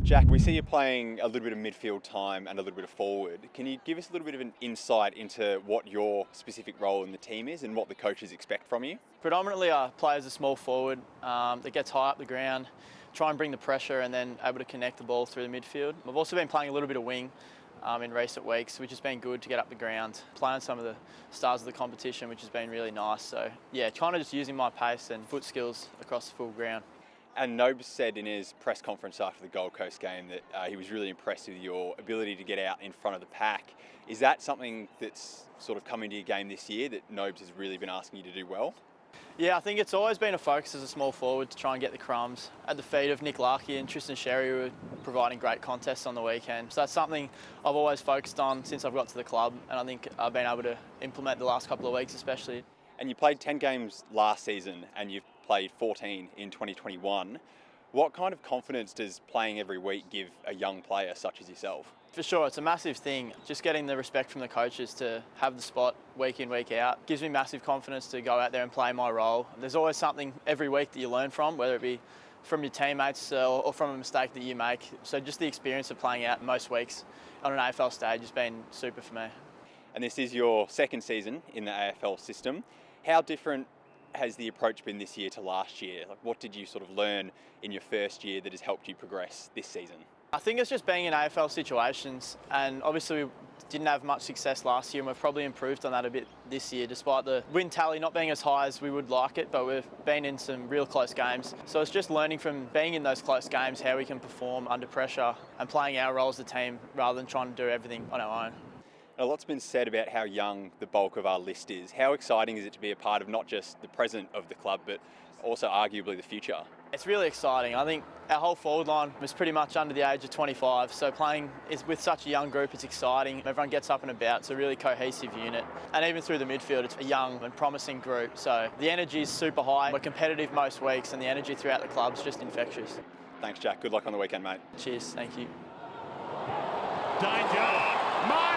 Jack, we see you playing a little bit of midfield time and a little bit of forward. Can you give us a little bit of an insight into what your specific role in the team is and what the coaches expect from you? Predominantly I play as a small forward that gets high up the ground, try and bring the pressure and then able to connect the ball through the midfield. I've also been playing a little bit of wing in recent weeks, which has been good to get up the ground, playing some of the stars of the competition, which has been really nice. So yeah, kind of just using my pace and foot skills across the full ground. And Nobes said in his press conference after the Gold Coast game that he was really impressed with your ability to get out in front of the pack. Is that something that's sort of come into your game this year, that Nobes has really been asking you to do well? Yeah, I think it's always been a focus as a small forward to try and get the crumbs at the feet of Nick Larkey and Tristan Sherry, who were providing great contests on the weekend. So that's something I've always focused on since I've got to the club, and I think I've been able to implement the last couple of weeks especially. And you played 10 games last season and you've played 14 in 2021. What kind of confidence does playing every week give a young player such as yourself? For sure, it's a massive thing. Just getting the respect from the coaches to have the spot week in, week out gives me massive confidence to go out there and play my role. There's always something every week that you learn from, whether it be from your teammates or from a mistake that you make. So just the experience of playing out most weeks on an AFL stage has been super for me. And this is your second season in the AFL system. How different has the approach been this year to last year? Like, what did you sort of learn in your first year that has helped you progress this season? I think it's just being in AFL situations, and obviously we didn't have much success last year, and we've probably improved on that a bit this year, despite the win tally not being as high as we would like it, but we've been in some real close games. So it's just learning from being in those close games how we can perform under pressure and playing our role as a team rather than trying to do everything on our own. A lot's been said about how young the bulk of our list is. How exciting is it to be a part of not just the present of the club, but also arguably the future? It's really exciting. I think our whole forward line was pretty much under the age of 25, so playing with such a young group, it's exciting. Everyone gets up and about. It's a really cohesive unit. And even through the midfield, it's a young and promising group. So the energy is super high. We're competitive most weeks, and the energy throughout the club is just infectious. Thanks, Jack. Good luck on the weekend, mate. Cheers. Thank you. Danger.